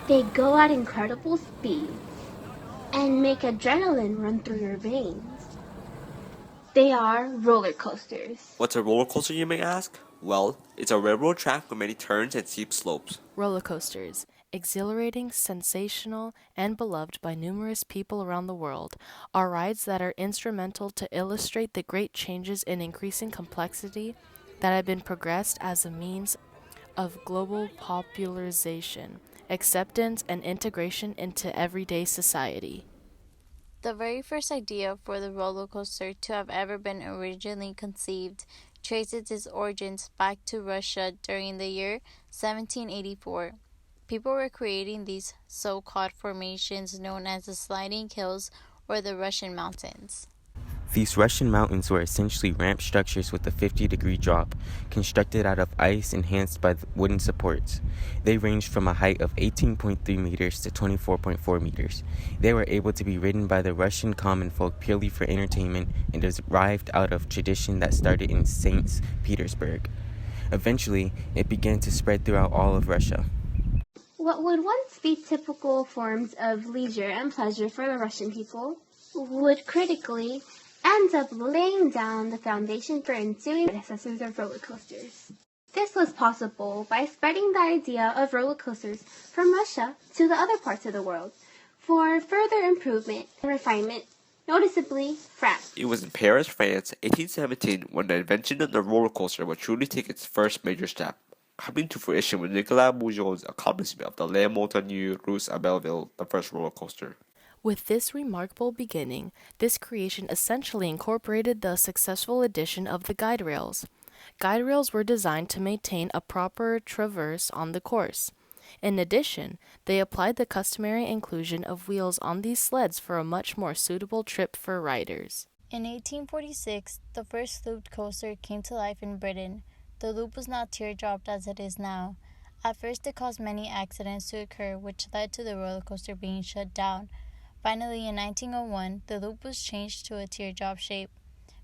They go at incredible speeds and make adrenaline run through your veins. They are roller coasters. What's a roller coaster, you may ask? Well, it's a railroad track with many turns and steep slopes. Rollercoasters, exhilarating, sensational, and beloved by numerous people around the world, are rides that are instrumental to illustrate the great changes in increasing complexity that have been progressed as a means of global popularization, acceptance, and integration into everyday society. The very first idea for the roller coaster to have ever been originally conceived traces its origins back to Russia during the year 1784. People were creating these so-called formations known as the sliding hills or the Russian mountains. These Russian mountains were essentially ramp structures with a 50-degree drop, constructed out of ice enhanced by wooden supports. They ranged from a height of 18.3 meters to 24.4 meters. They were able to be ridden by the Russian common folk purely for entertainment and derived out of tradition that started in St. Petersburg. Eventually, it began to spread throughout all of Russia. What would once be typical forms of leisure and pleasure for the Russian people would critically end up laying down the foundation for ensuing predecessors of roller coasters. This was possible by spreading the idea of roller coasters from Russia to the other parts of the world for further improvement and refinement, noticeably France. It was in Paris, France, 1817, when the invention of the roller coaster would truly take its first major step, coming to fruition with Nicolas Moujon's accomplishment of the Le Montagne Russe à Belleville, the first roller coaster. With this remarkable beginning, this creation essentially incorporated the successful addition of the guide rails. Guide rails were designed to maintain a proper traverse on the course. In addition, they applied the customary inclusion of wheels on these sleds for a much more suitable trip for riders. In 1846, the first looped coaster came to life in Britain. The loop was not teardropped as it is now. At first, it caused many accidents to occur, which led to the roller coaster being shut down. Finally, in 1901, the loop was changed to a teardrop shape.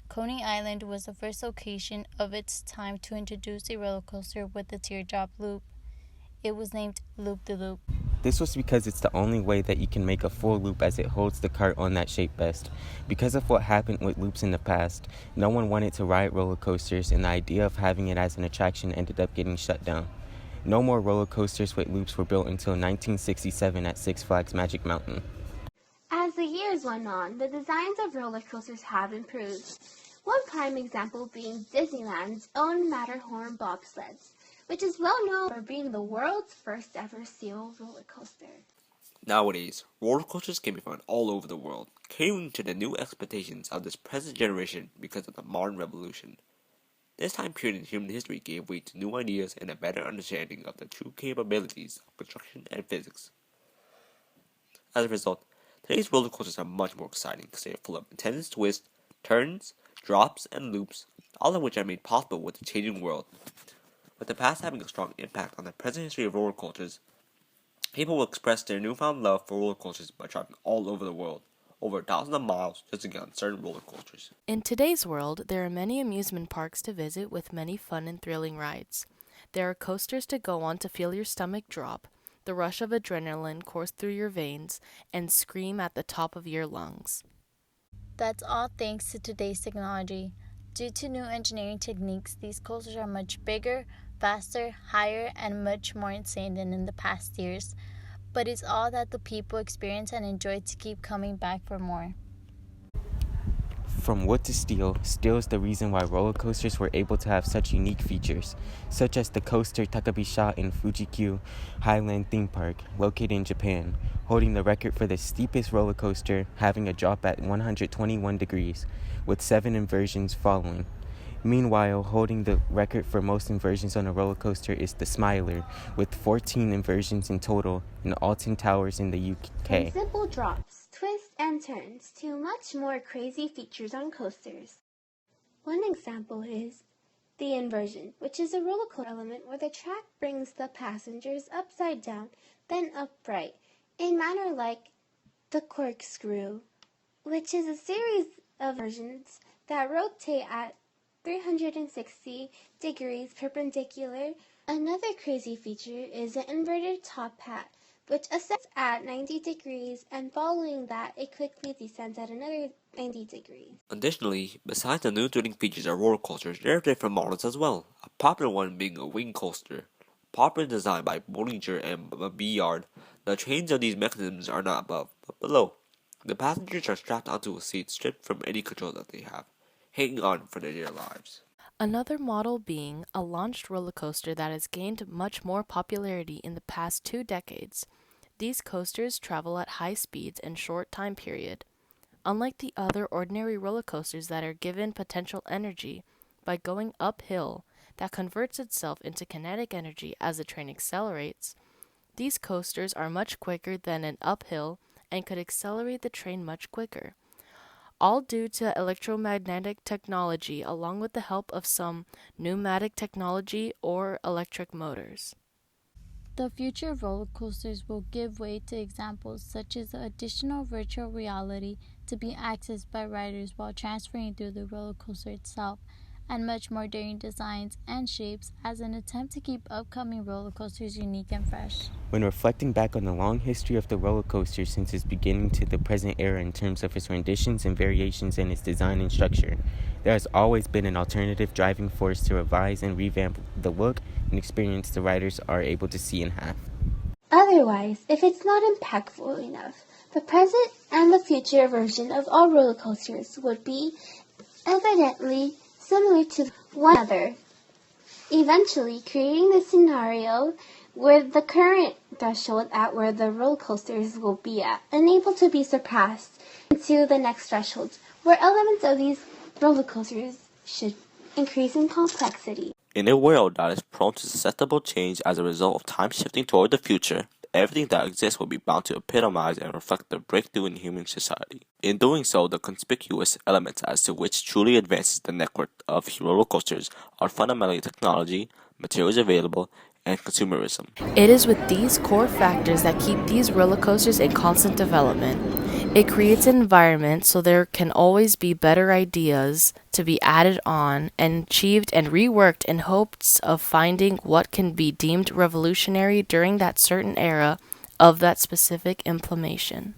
Coney Island was the first location of its time to introduce a roller coaster with a teardrop loop. It was named Loop-de-Loop. This was because it's the only way that you can make a full loop, as it holds the cart on that shape best. Because of what happened with loops in the past, no one wanted to ride roller coasters, and the idea of having it as an attraction ended up getting shut down. No more roller coasters with loops were built until 1967 at Six Flags Magic Mountain. As the years went on, the designs of roller coasters have improved. One prime example being Disneyland's own Matterhorn bobsleds, which is well known for being the world's first ever steel roller coaster. Nowadays, roller coasters can be found all over the world, catering to the new expectations of this present generation because of the modern revolution. This time period in human history gave way to new ideas and a better understanding of the true capabilities of construction and physics. As a result, today's roller coasters are much more exciting because they are full of intense twists, turns, drops, and loops, all of which are made possible with the changing world. With the past having a strong impact on the present history of roller coasters, people will express their newfound love for roller coasters by traveling all over the world, over 1,000 miles just to get on certain roller coasters. In today's world, there are many amusement parks to visit with many fun and thrilling rides. There are coasters to go on to feel your stomach drop, the rush of adrenaline course through your veins, and scream at the top of your lungs. That's all thanks to today's technology. Due to new engineering techniques, these coasters are much bigger, faster, higher, and much more insane than in the past years. But it's all that the people experience and enjoy to keep coming back for more. From wood to steel, steel is the reason why roller coasters were able to have such unique features, such as the coaster Takabisha in Fuji-Q Highland Theme Park, located in Japan, holding the record for the steepest roller coaster, having a drop at 121 degrees, with 7 inversions following. Meanwhile, holding the record for most inversions on a roller coaster is the Smiler, with 14 inversions in total in Alton Towers in the UK. From simple drops, twists, and turns to much more crazy features on coasters. One example is the inversion, which is a roller coaster element where the track brings the passengers upside down, then upright, in manner like the corkscrew, which is a series of inversions that rotate at 360 degrees perpendicular. Another crazy feature is an inverted top hat which ascends at 90 degrees, and following that, it quickly descends at another 90 degrees. Additionally, besides the new thrilling features of roller coasters, there are different models as well. A popular one being a wing coaster. Popularly designed by Bollinger and Bayard, the trains of these mechanisms are not above, but below. The passengers are strapped onto a seat stripped from any control that they have, hanging on for their dear lives. Another model being a launched roller coaster that has gained much more popularity in the past 2 decades. These coasters travel at high speeds in short time period. Unlike the other ordinary roller coasters that are given potential energy by going uphill that converts itself into kinetic energy as the train accelerates, these coasters are much quicker than an uphill and could accelerate the train much quicker, all due to electromagnetic technology along with the help of some pneumatic technology or electric motors. The future of roller coasters will give way to examples such as the additional virtual reality to be accessed by riders while transferring through the roller coaster itself, and much more daring designs and shapes as an attempt to keep upcoming roller coasters unique and fresh. When reflecting back on the long history of the roller coaster since its beginning to the present era in terms of its renditions and variations in its design and structure, there has always been an alternative driving force to revise and revamp the look and experience the riders are able to see and have. Otherwise, if it's not impactful enough, the present and the future version of all roller coasters would be evidently similar to one another, eventually creating the scenario where the current threshold at where the roller coasters will be at, unable to be surpassed into the next thresholds, where elements of these roller coasters should increase in complexity. In a world that is prone to susceptible change as a result of time shifting toward the future, everything that exists will be bound to epitomize and reflect the breakthrough in human society. In doing so, the conspicuous elements as to which truly advances the network of roller coasters are fundamentally technology, materials available, and consumerism. It is with these core factors that keep these roller coasters in constant development. It creates an environment so there can always be better ideas to be added on and achieved and reworked in hopes of finding what can be deemed revolutionary during that certain era of that specific implementation.